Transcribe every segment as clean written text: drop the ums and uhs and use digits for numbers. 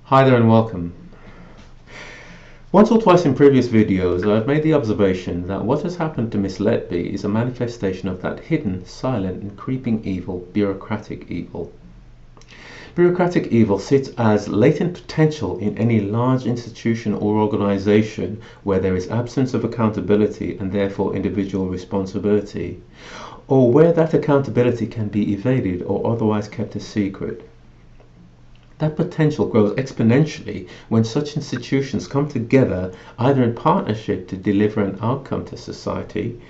Hi there and welcome. Once or twice in previous videos I've made the observation that what has happened to Miss Letby is a manifestation of that hidden, silent and creeping evil, bureaucratic evil. Bureaucratic evil sits as latent potential in any large institution or organization where there is absence of accountability and therefore individual responsibility, or where that accountability can be evaded or otherwise kept a secret. That potential grows exponentially when such institutions come together either in partnership to deliver an outcome to society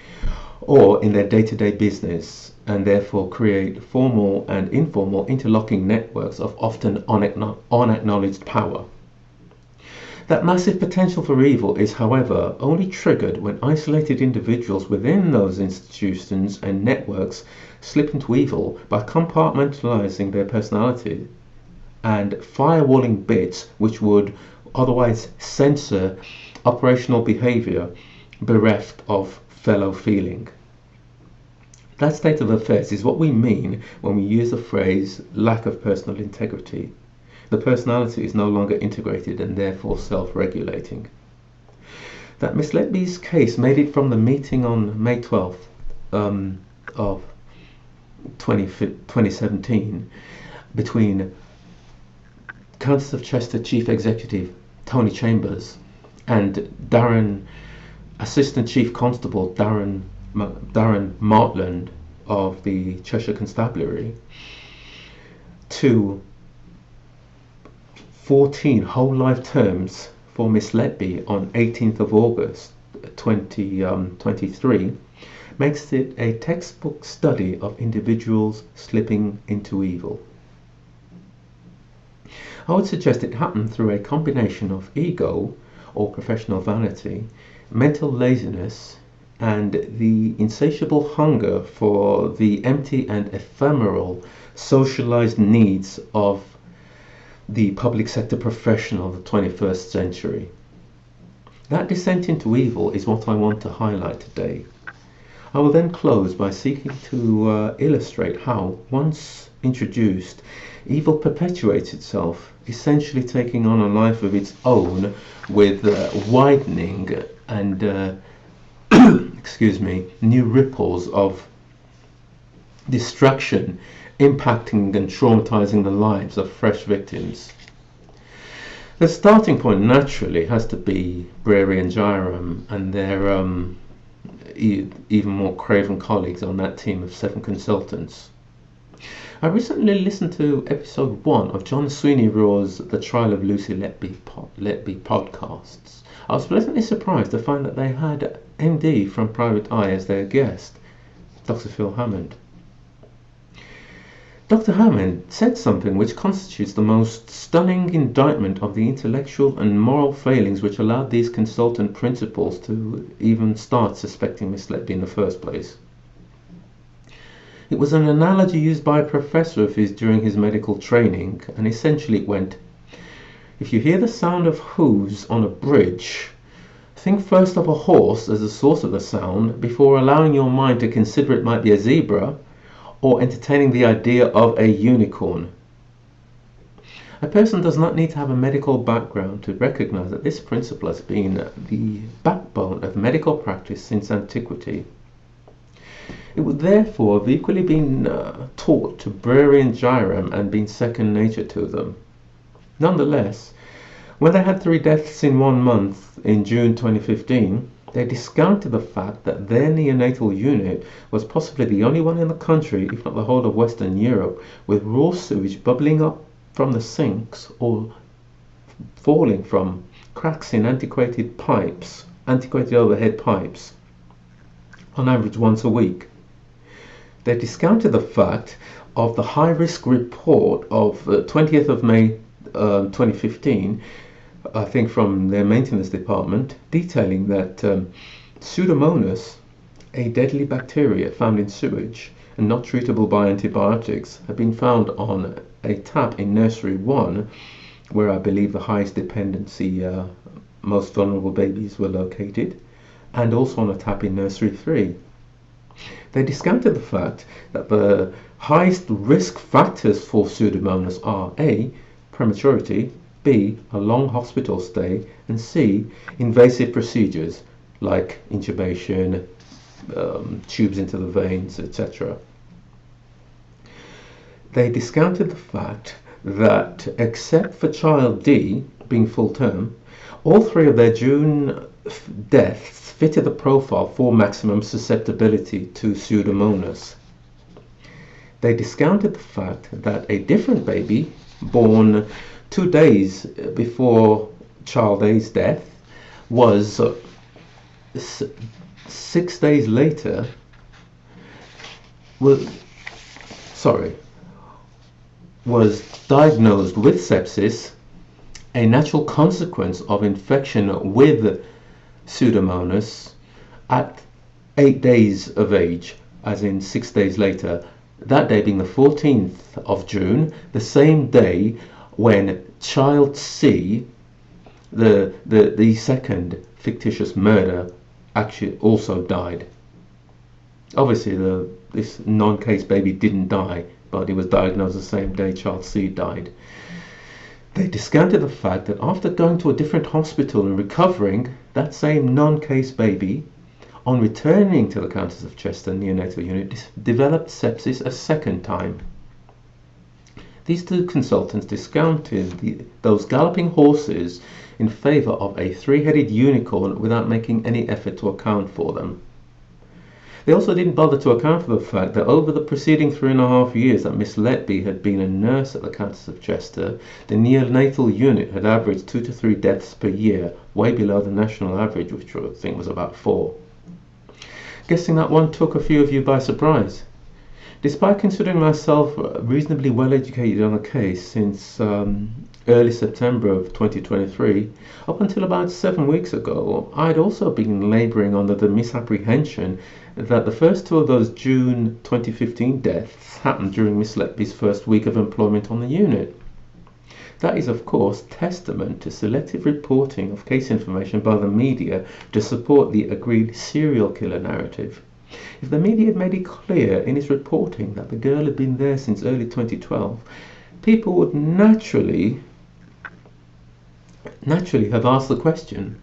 or in their day-to-day business, and therefore create formal and informal interlocking networks of often unacknowledged power. That massive potential for evil is, however, only triggered when isolated individuals within those institutions and networks slip into evil by compartmentalizing their personality and firewalling bits which would otherwise censor operational behavior bereft of fellow feeling. That state of affairs is what we mean when we use the phrase lack of personal integrity. The personality is no longer integrated and therefore self-regulating. That Miss Letby's case made it from the meeting on May 12th of 2017 between Countess of Chester Chief Executive Tony Chambers and Assistant Chief Constable Darren Martland of the Cheshire Constabulary to 14 whole life terms for Miss Letby on 18th of August 2023 makes it a textbook study of individuals slipping into evil. I would suggest it happened through a combination of ego or professional vanity, mental laziness, and the insatiable hunger for the empty and ephemeral socialized needs of the public sector professional of the 21st century. That descent into evil is what I want to highlight today. I will then close by seeking to illustrate how, once introduced, evil perpetuates itself, essentially taking on a life of its own with widening and new ripples of destruction impacting and traumatizing the lives of fresh victims. The starting point naturally has to be Brearey and Jayaram and their even more craven colleagues on that team of 7 consultants. I recently listened to episode 1 of John Sweeney Raw's The Trial of Lucy Letby podcasts. I was pleasantly surprised to find that they had MD from Private Eye as their guest, Dr. Phil Hammond. Dr. Hammond said something which constitutes the most stunning indictment of the intellectual and moral failings which allowed these consultant principals to even start suspecting Miss Letby in the first place. It was an analogy used by a professor of his during his medical training, and essentially it went, if you hear the sound of hooves on a bridge, think first of a horse as the source of the sound before allowing your mind to consider it might be a zebra or entertaining the idea of a unicorn. A person does not need to have a medical background to recognize that this principle has been the backbone of medical practice since antiquity. It would therefore have equally been taught to Brearey and Jayaram and been second nature to them. Nonetheless, when they had 3 deaths in 1 month in June 2015, they discounted the fact that their neonatal unit was possibly the only one in the country, if not the whole of Western Europe, with raw sewage bubbling up from the sinks or falling from cracks in antiquated overhead pipes, on average once a week. They discounted the fact of the high-risk report of 20th of May 2015, I think from their maintenance department, detailing that Pseudomonas, a deadly bacteria found in sewage and not treatable by antibiotics, had been found on a tap in Nursery 1, where I believe the highest dependency, most vulnerable babies were located, and also on a tap in Nursery 3. They discounted the fact that the highest risk factors for Pseudomonas are A. prematurity, B, a long hospital stay, and C, invasive procedures like intubation, tubes into the veins, etc. They discounted the fact that, except for child D being full term, all three of their June deaths fitted the profile for maximum susceptibility to Pseudomonas. They discounted the fact that a different baby, born 2 days before child A's death, was 6 days later was diagnosed with sepsis, a natural consequence of infection with Pseudomonas, at 8 days of age, as in 6 days later, that day being the 14th of June, the same day when child C, the second fictitious murder, actually also died. Obviously, this non-case baby didn't die, but it was diagnosed the same day child C died. They discounted the fact that after going to a different hospital and recovering, that same non-case baby, on returning to the Countess of Chester neonatal unit, developed sepsis a second time. These two consultants discounted those galloping horses in favour of a three-headed unicorn without making any effort to account for them. They also didn't bother to account for the fact that over the preceding 3.5 years that Miss Letby had been a nurse at the Countess of Chester, the neonatal unit had averaged 2 to 3 deaths per year, way below the national average, which I think was about 4. Guessing that one took a few of you by surprise. Despite considering myself reasonably well educated on the case since early September of 2023, up until about 7 weeks ago, I'd also been labouring under the misapprehension that the first 2 of those June 2015 deaths happened during Miss Letby's first week of employment on the unit. That is, of course, testament to selective reporting of case information by the media to support the agreed serial killer narrative. If the media had made it clear in its reporting that the girl had been there since early 2012, people would naturally have asked the question,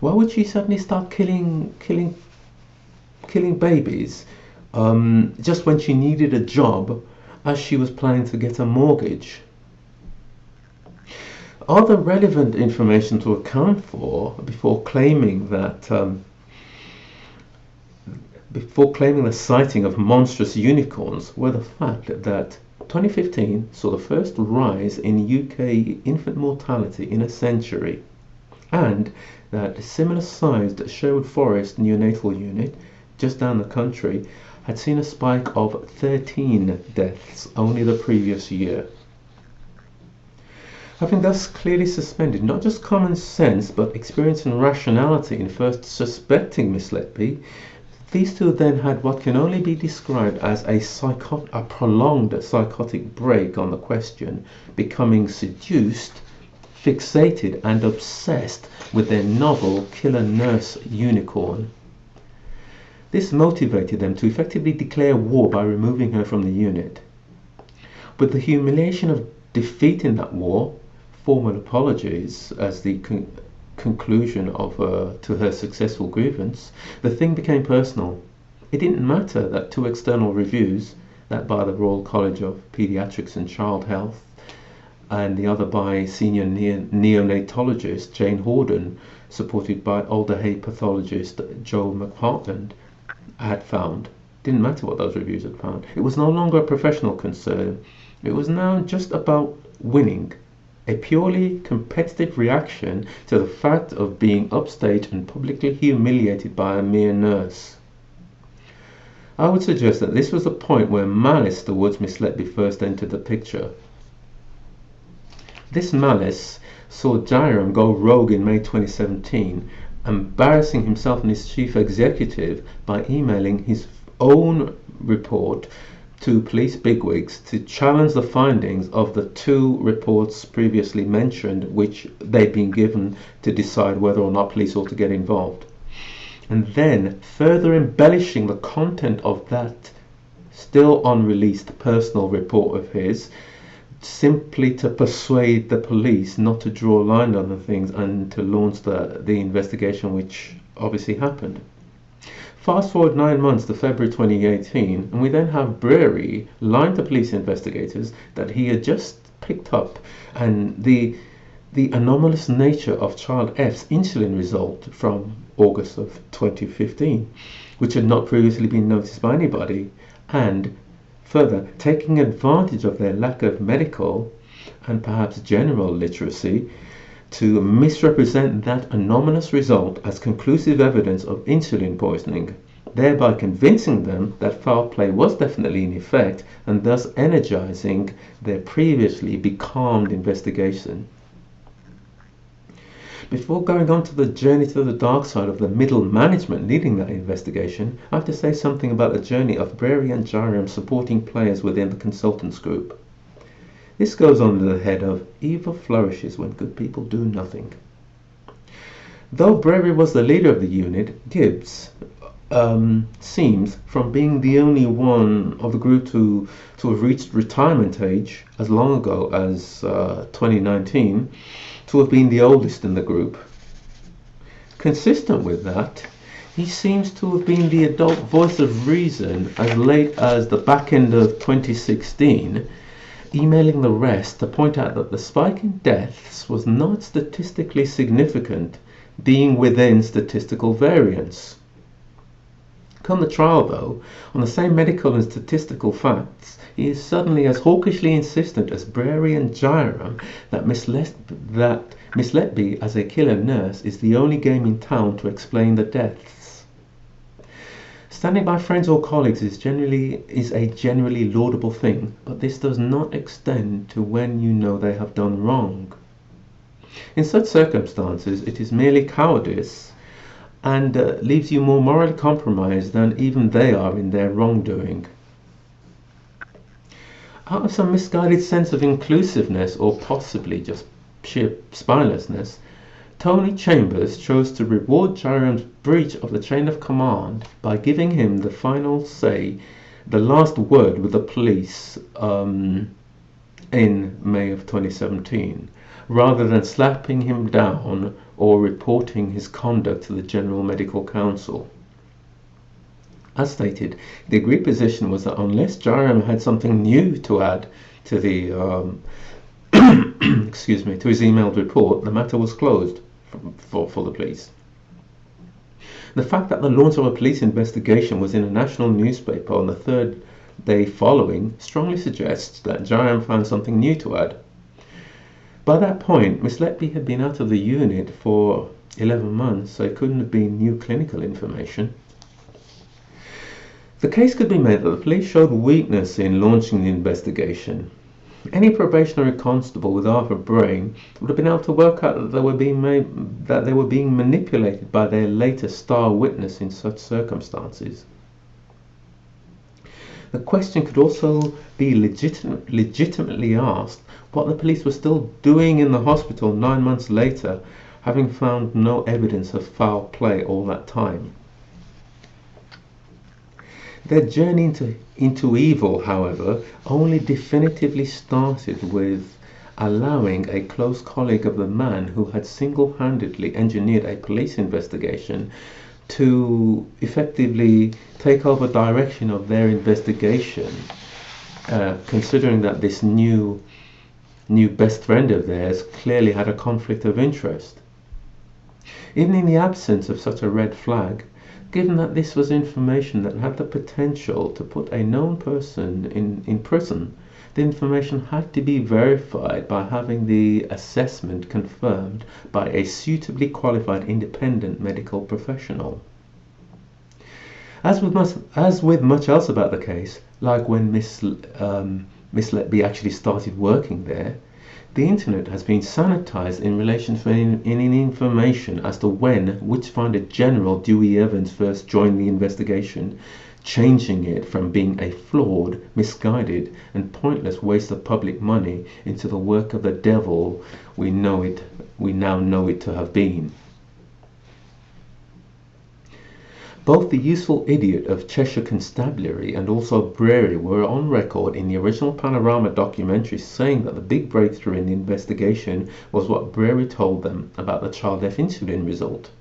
why would she suddenly start killing babies just when she needed a job as she was planning to get a mortgage? Other relevant information to account for before claiming the sighting of monstrous unicorns were the fact that 2015 saw the first rise in UK infant mortality in a century, and that a similar sized Sherwood Forest neonatal unit just down the country had seen a spike of 13 deaths only the previous year. Having thus clearly suspended not just common sense but experience and rationality in first suspecting Miss Letby, these two then had what can only be described as a prolonged psychotic break on the question, becoming seduced, fixated and obsessed with their novel killer nurse unicorn. This motivated them to effectively declare war by removing her from the unit. With the humiliation of defeat in that war, formal apologies as the conclusion to her successful grievance, the thing became personal. It didn't matter that 2 external reviews, that by the Royal College of Paediatrics and Child Health and the other by senior neonatologist Jane Horden, supported by older Hay pathologist Joe McPartland, had found. Didn't matter what those reviews had found. It was no longer a professional concern. It was now just about winning. A purely competitive reaction to the fact of being upstaged and publicly humiliated by a mere nurse. I would suggest that this was the point where malice towards Miss Letby first entered the picture. This malice saw Jayaram go rogue in May 2017, embarrassing himself and his chief executive by emailing his own report to police bigwigs to challenge the findings of the 2 reports previously mentioned, which they'd been given to decide whether or not police ought to get involved. And then, further embellishing the content of that still unreleased personal report of his, simply to persuade the police not to draw a line on the things and to launch the investigation, which obviously happened. Fast forward 9 months to February 2018, and we then have Brearey lying to police investigators that he had just picked up, and the anomalous nature of child F's insulin result from August of 2015, which had not previously been noticed by anybody, and further, taking advantage of their lack of medical and perhaps general literacy to misrepresent that anomalous result as conclusive evidence of insulin poisoning, thereby convincing them that foul play was definitely in effect and thus energizing their previously becalmed investigation. Before going on to the journey to the dark side of the middle management leading that investigation, I have to say something about the journey of Brearey and Jayaram supporting players within the consultants group. This goes under the head of evil flourishes when good people do nothing. Though Brearey was the leader of the unit, Gibbs seems, from being the only one of the group to have reached retirement age as long ago as 2019, to have been the oldest in the group. Consistent with that, he seems to have been the adult voice of reason as late as the back end of 2016, emailing the rest to point out that the spike in deaths was not statistically significant, being within statistical variance. Come the trial, though, on the same medical and statistical facts, he is suddenly as hawkishly insistent as Brearey and Jayaram that Miss Letby as a killer nurse is the only game in town to explain the deaths. Standing by friends or colleagues is a generally laudable thing, but this does not extend to when you know they have done wrong. In such circumstances, it is merely cowardice and leaves you more morally compromised than even they are in their wrongdoing. Out of some misguided sense of inclusiveness, or possibly just sheer spinelessness, Tony Chambers chose to reward Jayaram's breach of the chain of command by giving him the final say, the last word with the police in May of 2017, rather than slapping him down or reporting his conduct to the General Medical Council. As stated, the agreed position was that unless Jayaram had something new to add to the to his emailed report, the matter was closed for the police. The fact that the launch of a police investigation was in a national newspaper on the third day following strongly suggests that Jayaram found something new to add. By that point, Miss Letby had been out of the unit for 11 months, so it couldn't have been new clinical information. The case could be made that the police showed weakness in launching the investigation. Any probationary constable with half a brain would have been able to work out that they were being manipulated by their latest star witness in such circumstances. The question could also be legitimately asked what the police were still doing in the hospital 9 months later, having found no evidence of foul play all that time. Their journey into evil, however, only definitively started with allowing a close colleague of the man who had single-handedly engineered a police investigation to effectively take over direction of their investigation, considering that this new best friend of theirs clearly had a conflict of interest. Even in the absence of such a red flag, given that this was information that had the potential to put a known person in prison, the information had to be verified by having the assessment confirmed by a suitably qualified independent medical professional. As with much else about the case, like when Miss Letby actually started working there, the internet has been sanitized in relation to any information as to when Witchfinder General Dewey Evans first joined the investigation, changing it from being a flawed, misguided, and pointless waste of public money into the work of the devil we now know it to have been. Both the useful idiot of Cheshire Constabulary and also Brearey were on record in the original Panorama documentary saying that the big breakthrough in the investigation was what Brearey told them about the child death insulin result.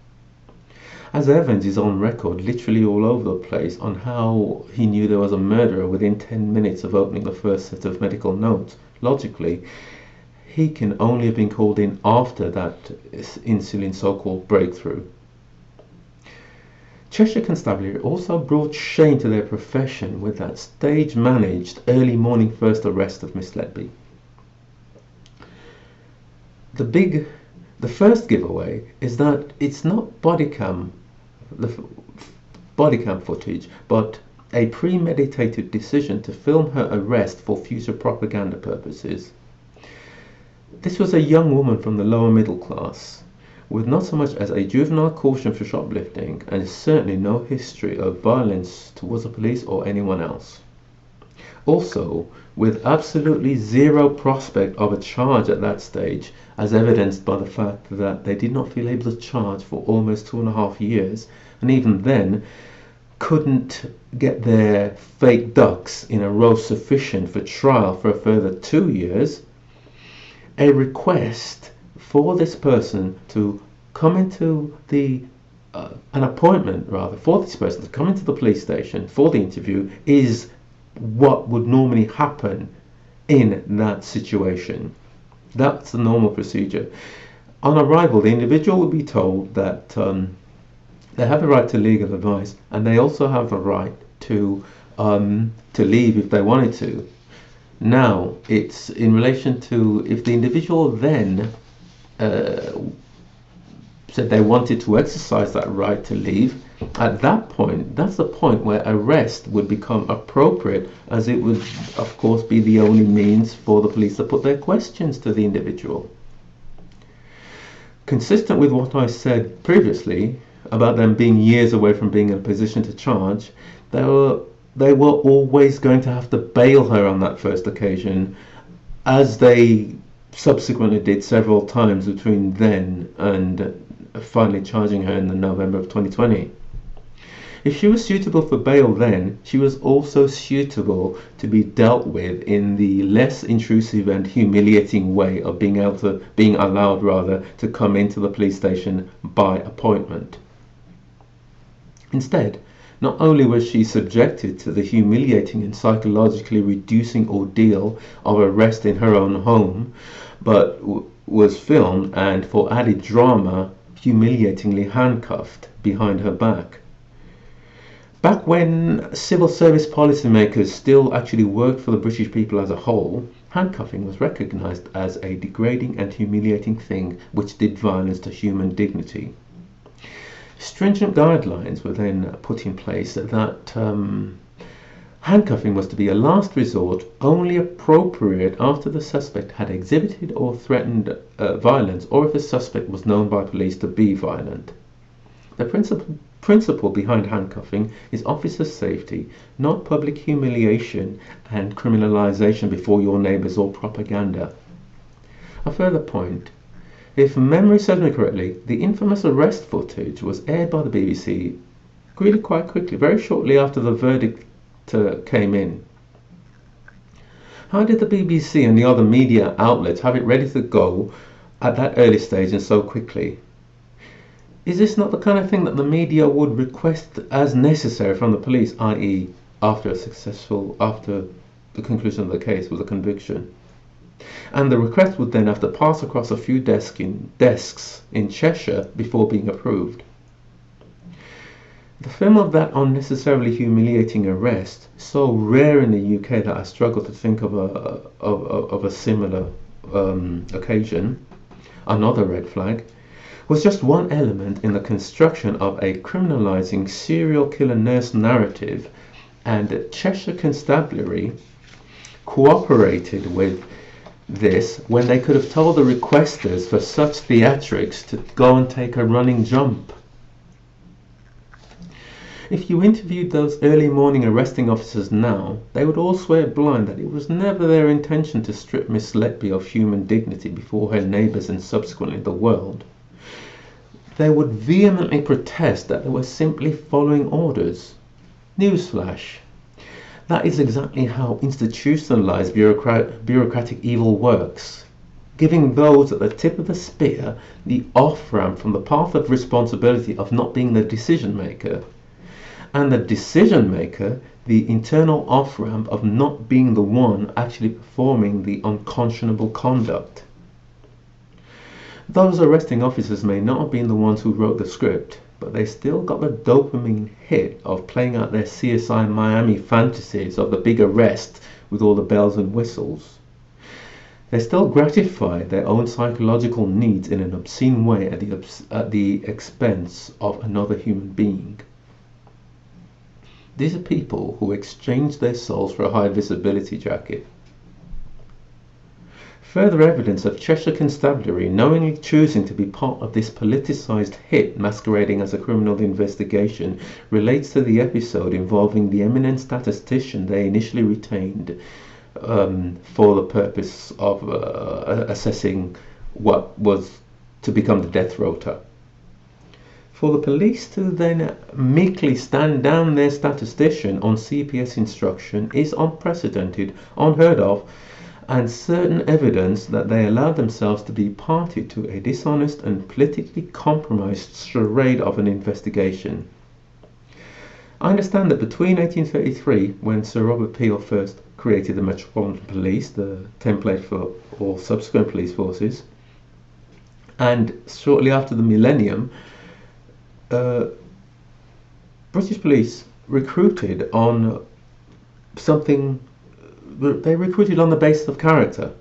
As Evans is on record literally all over the place on how he knew there was a murderer within 10 minutes of opening the first set of medical notes, logically, he can only have been called in after that insulin so-called breakthrough. Cheshire Constabulary also brought shame to their profession with that stage-managed early morning first arrest of Miss Letby. The first giveaway is that it's not body cam footage, but a premeditated decision to film her arrest for future propaganda purposes. This was a young woman from the lower middle class, with not so much as a juvenile caution for shoplifting, and certainly no history of violence towards the police or anyone else. Also, with absolutely zero prospect of a charge at that stage, as evidenced by the fact that they did not feel able to charge for almost 2.5 years, and even then couldn't get their fake ducks in a row sufficient for trial for a further 2 years, a request for this person to come into an appointment rather for this person to come into the police station for the interview is what would normally happen in that situation. That's the normal procedure. On arrival, the individual will be told that they have a right to legal advice, and they also have a right to leave if they wanted to. Now, it's in relation to if the individual then said they wanted to exercise that right to leave. At that point, that's the point where arrest would become appropriate, as it would, of course, be the only means for the police to put their questions to the individual. Consistent with what I said previously about them being years away from being in a position to charge, they were always going to have to bail her on that first occasion, as they subsequently did several times between then and finally charging her in the November of 2020. If she was suitable for bail then, she was also suitable to be dealt with in the less intrusive and humiliating way of being allowed to come into the police station by appointment. Instead, not only was she subjected to the humiliating and psychologically reducing ordeal of arrest in her own home, but was filmed and, for added drama, humiliatingly handcuffed behind her back. Back when civil service policymakers still actually worked for the British people as a whole, handcuffing was recognised as a degrading and humiliating thing which did violence to human dignity. Stringent guidelines were then put in place that handcuffing was to be a last resort, only appropriate after the suspect had exhibited or threatened violence, or if the suspect was known by police to be violent. The principle behind handcuffing is officer safety, not public humiliation and criminalisation before your neighbours or propaganda. A further point: if memory serves me correctly, the infamous arrest footage was aired by the BBC really quite quickly, very shortly after the verdict came in. How did the BBC and the other media outlets have it ready to go at that early stage and so quickly? Is this not the kind of thing that the media would request as necessary from the police, i.e. after the conclusion of the case with a conviction? And the request would then have to pass across a few desks in Cheshire before being approved. The film of that unnecessarily humiliating arrest, so rare in the UK that I struggle to think of a similar occasion, another red flag, was just one element in the construction of a criminalising serial killer nurse narrative, and Cheshire Constabulary cooperated with this when they could have told the requesters for such theatrics to go and take a running jump. If you interviewed those early morning arresting officers now, they would all swear blind that it was never their intention to strip Miss Letby of human dignity before her neighbours and subsequently the world. they would vehemently protest that they were simply following orders. Newsflash. That is exactly how institutionalized bureaucratic evil works, giving those at the tip of the spear the off-ramp from the path of responsibility of not being the decision maker, and the decision maker the internal off-ramp of not being the one actually performing the unconscionable conduct. Those arresting officers may not have been the ones who wrote the script, but they still got the dopamine hit of playing out their CSI Miami fantasies of the big arrest with all the bells and whistles. They still gratified their own psychological needs in an obscene way at the expense of another human being. These are people who exchange their souls for a high visibility jacket. Further evidence of Cheshire Constabulary knowingly choosing to be part of this politicized hit masquerading as a criminal investigation relates to the episode involving the eminent statistician they initially retained for the purpose of assessing what was to become the death rota. For the police to then meekly stand down their statistician on CPS instruction is unprecedented, unheard of, and certain evidence that they allowed themselves to be party to a dishonest and politically compromised charade of an investigation. I understand that between 1833, when Sir Robert Peel first created the Metropolitan Police, the template for all subsequent police forces, and shortly after the millennium, British police recruited on the basis of character.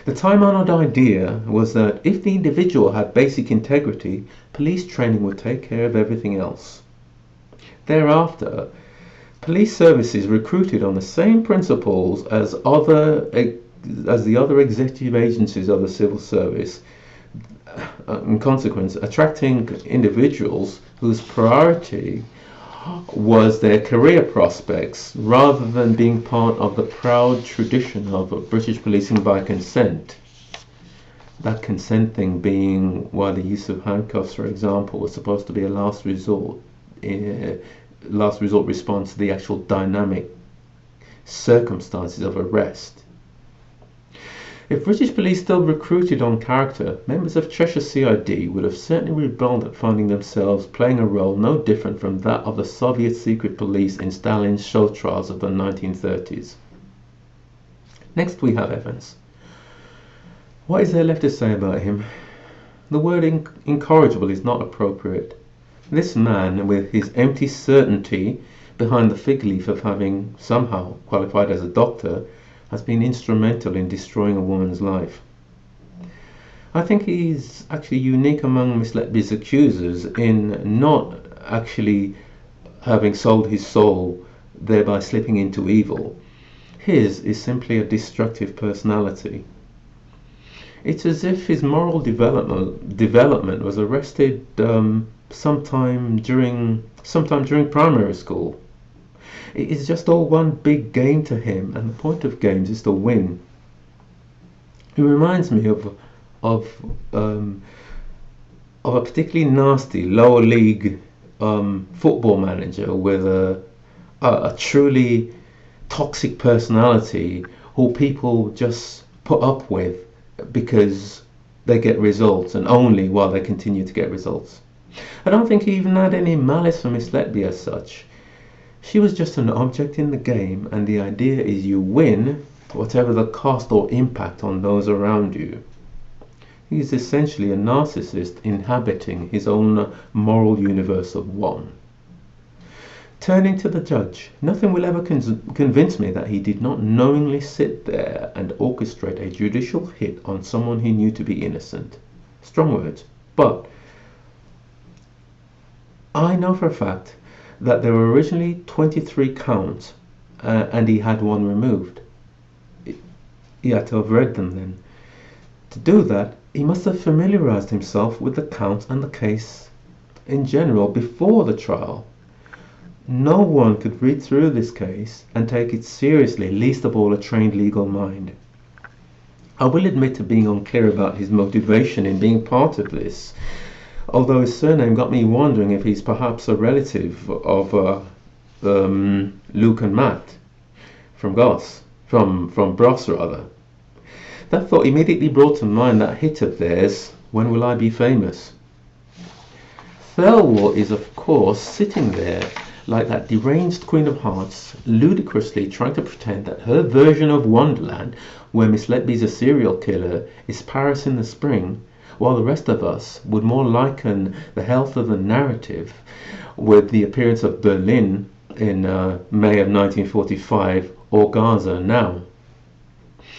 The time-honored idea was that if the individual had basic integrity, police training would take care of everything else. Thereafter, police services recruited on the same principles as the other executive agencies of the civil service, in consequence attracting individuals whose priority was their career prospects rather than being part of the proud tradition of British policing by consent. That consent thing being why the use of handcuffs, for example, was supposed to be a last resort response to the actual dynamic circumstances of arrest. If British police still recruited on character, members of Cheshire CID would have certainly rebelled at finding themselves playing a role no different from that of the Soviet secret police in Stalin's show trials of the 1930s. Next we have Evans. What is there left to say about him? The word incorrigible is not appropriate. This man, with his empty certainty behind the fig leaf of having somehow qualified as a doctor, has been instrumental in destroying a woman's life. I think he's actually unique among Miss Letby's accusers in not actually having sold his soul, thereby slipping into evil. His is simply a destructive personality. It's as if his moral development was arrested sometime during primary school. It is just all one big game to him, and the point of games is to win. He reminds me of a particularly nasty lower league football manager with a truly toxic personality who people just put up with because they get results, and only while they continue to get results. I don't think he even had any malice for Miss Letby as such. She was just an object in the game, and the idea is you win whatever the cost or impact on those around you. He is essentially a narcissist inhabiting his own moral universe of one. Turning to the judge, nothing will ever convince me that he did not knowingly sit there and orchestrate a judicial hit on someone he knew to be innocent. Strong words, but I know for a fact that there were originally 23 counts and he had one removed. He had to have read them then. To do that, he must have familiarized himself with the counts and the case in general before the trial. No one could read through this case and take it seriously, least of all a trained legal mind. I will admit to being unclear about his motivation in being part of this, although his surname got me wondering if he's perhaps a relative of Luke and Matt from Goss, from Bros rather. That thought immediately brought to mind that hit of theirs, When Will I Be Famous? Thirlwall is of course sitting there like that deranged Queen of Hearts, ludicrously trying to pretend that her version of Wonderland, where Miss Letby's a serial killer, is Paris in the spring, while the rest of us would more liken the health of the narrative with the appearance of Berlin in May of 1945 or Gaza now.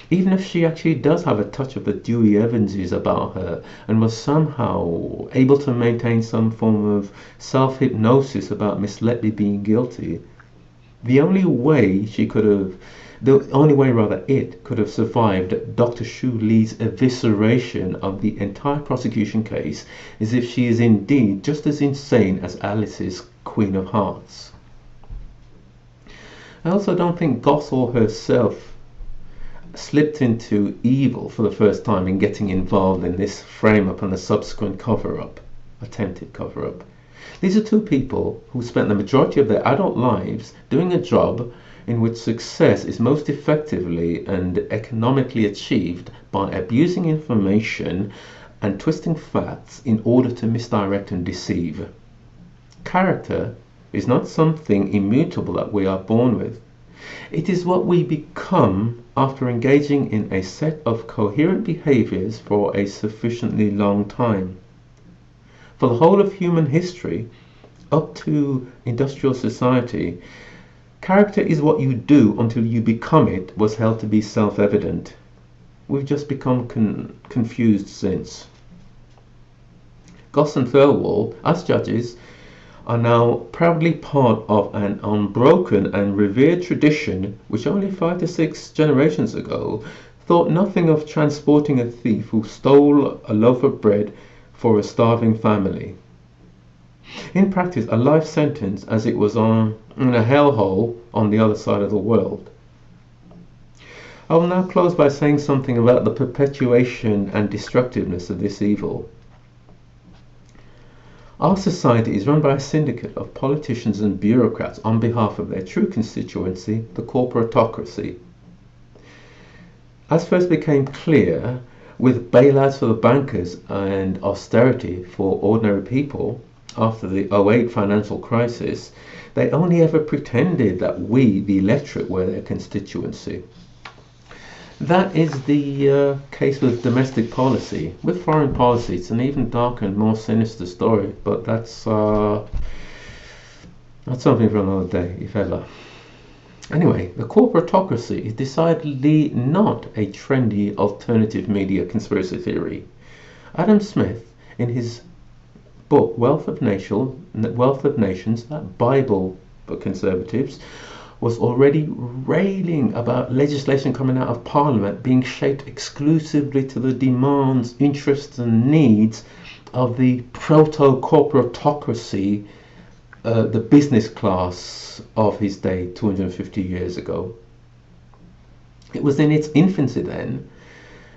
Even if she actually does have a touch of the Dewey Evanses about her and was somehow able to maintain some form of self-hypnosis about Miss Letby being guilty, the only way it could have survived Dr. Shoo Lee's evisceration of the entire prosecution case is if she is indeed just as insane as Alice's Queen of Hearts. I also don't think Goss or herself slipped into evil for the first time in getting involved in this frame-up and the subsequent attempted cover-up. These are two people who spent the majority of their adult lives doing a job in which success is most effectively and economically achieved by abusing information and twisting facts in order to misdirect and deceive. Character is not something immutable that we are born with. It is what we become after engaging in a set of coherent behaviors for a sufficiently long time. For the whole of human history, up to industrial society, character is what you do until you become it was held to be self-evident. We've just become confused since. Goss and Thirlwall, as judges, are now proudly part of an unbroken and revered tradition which only 5 to 6 generations ago thought nothing of transporting a thief who stole a loaf of bread for a starving family. In practice, a life sentence as it was in a hellhole on the other side of the world. I will now close by saying something about the perpetuation and destructiveness of this evil. Our society is run by a syndicate of politicians and bureaucrats on behalf of their true constituency, the corporatocracy. As first became clear, with bailouts for the bankers and austerity for ordinary people after the 2008 financial crisis, they only ever pretended that we, the electorate, were their constituency. That is the case with domestic policy. With foreign policy, it's an even darker and more sinister story, but that's something for another day, if ever. Anyway, the corporatocracy is decidedly not a trendy alternative media conspiracy theory. Adam Smith, in his book Wealth of Nations, that Bible for conservatives, was already railing about legislation coming out of Parliament being shaped exclusively to the demands, interests and needs of the proto-corporatocracy, the business class of his day 250 years ago. It was in its infancy then.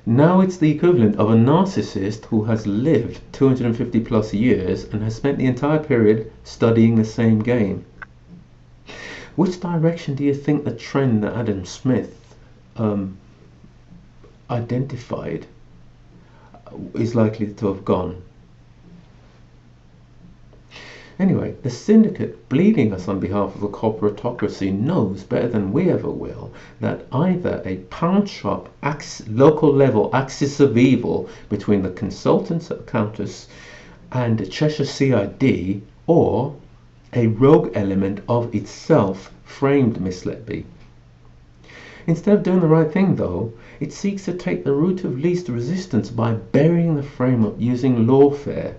Now it's the equivalent of a narcissist who has lived 250 plus years and has spent the entire period studying the same game. Which direction do you think the trend that Adam Smith identified is likely to have gone? Anyway, the syndicate bleeding us on behalf of the corporatocracy knows better than we ever will that either a pound shop local level axis of evil between the consultants at Countess and the Cheshire CID, or a rogue element of itself framed Miss Letby. Instead of doing the right thing, though, it seeks to take the route of least resistance by burying the frame-up using lawfare.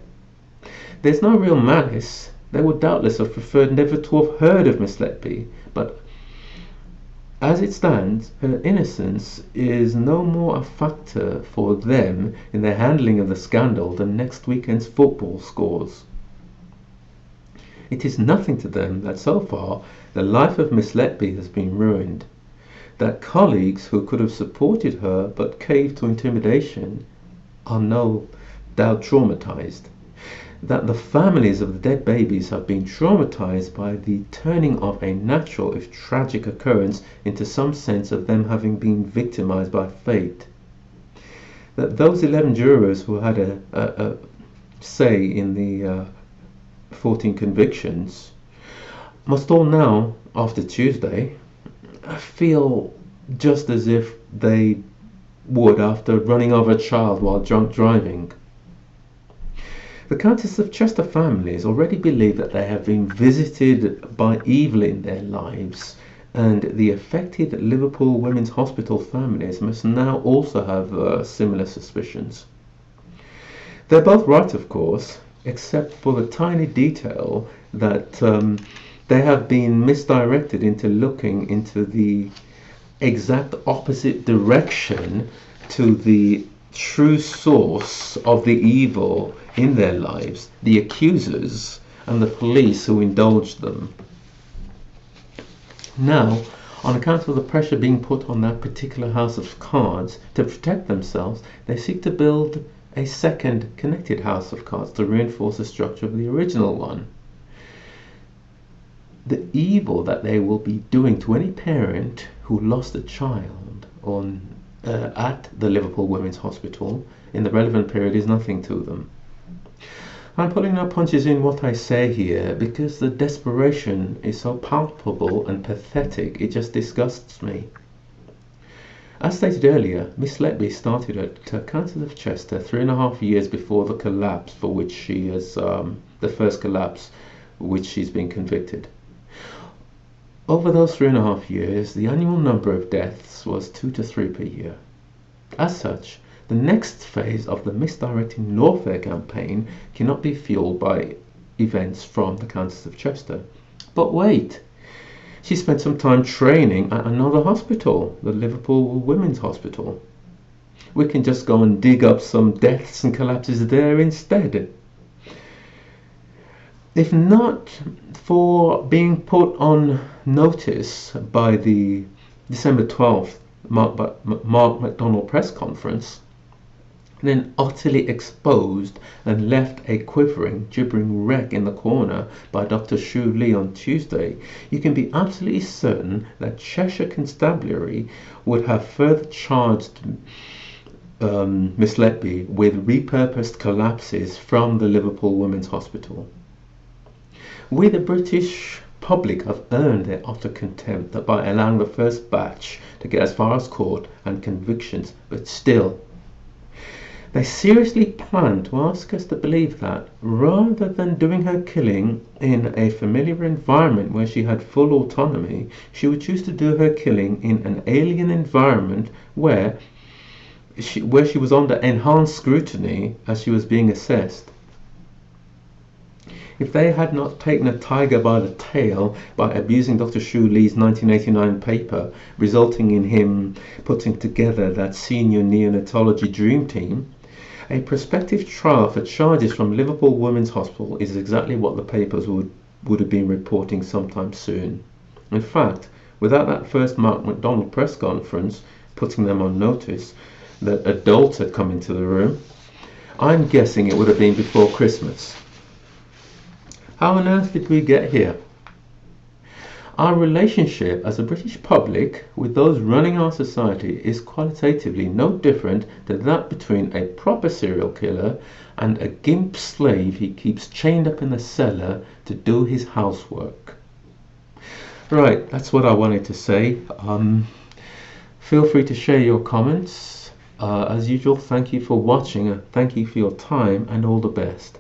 There's no real malice. They would doubtless have preferred never to have heard of Miss Letby, but as it stands, her innocence is no more a factor for them in their handling of the scandal than next weekend's football scores. It is nothing to them that so far the life of Miss Letby has been ruined, that colleagues who could have supported her but caved to intimidation are no doubt traumatized, that the families of the dead babies have been traumatized by the turning of a natural, if tragic, occurrence into some sense of them having been victimized by fate. That those 11 jurors who had a say in the 14 convictions must all now, after Tuesday, feel just as if they would after running over a child while drunk driving. The Countess of Chester families already believe that they have been visited by evil in their lives, and the affected Liverpool Women's Hospital families must now also have similar suspicions. They're both right, of course, except for the tiny detail that they have been misdirected into looking into the exact opposite direction to the true source of the evil in their lives, the accusers and the police who indulged them. Now, on account of the pressure being put on that particular house of cards to protect themselves, they seek to build a second connected house of cards to reinforce the structure of the original one. The evil that they will be doing to any parent who lost a child at the Liverpool Women's Hospital in the relevant period is nothing to them. I'm pulling no punches in what I say here because the desperation is so palpable and pathetic it just disgusts me. As stated earlier, Miss Letby started at Countess of Chester 3.5 years before the collapse for which she is the first collapse which she's been convicted. Over those 3.5 years, the annual number of deaths was 2 to 3 per year. As such, the next phase of the misdirecting lawfare campaign cannot be fueled by events from the Countess of Chester. But wait! She spent some time training at another hospital, the Liverpool Women's Hospital. We can just go and dig up some deaths and collapses there instead. If not for being put on notice by the December 12th Mark MacDonald press conference, then utterly exposed and left a quivering, gibbering wreck in the corner by Dr. Shoo Lee on Tuesday, you can be absolutely certain that Cheshire Constabulary would have further charged Miss Letby with repurposed collapses from the Liverpool Women's Hospital. We, the British public, have earned their utter contempt by allowing the first batch to get as far as court and convictions, but still, they seriously plan to ask us to believe that, rather than doing her killing in a familiar environment where she had full autonomy, she would choose to do her killing in an alien environment where she was under enhanced scrutiny as she was being assessed. If they had not taken a tiger by the tail by abusing Dr. Shoo Lee's 1989 paper, resulting in him putting together that senior neonatology dream team, a prospective trial for charges from Liverpool Women's Hospital is exactly what the papers would have been reporting sometime soon. In fact, without that first Mark MacDonald press conference putting them on notice that adults had come into the room, I'm guessing it would have been before Christmas. How on earth did we get here? Our relationship as a British public with those running our society is qualitatively no different than that between a proper serial killer and a gimp slave he keeps chained up in the cellar to do his housework. Right, that's what I wanted to say. Feel free to share your comments. As usual, thank you for watching, thank you for your time, and all the best.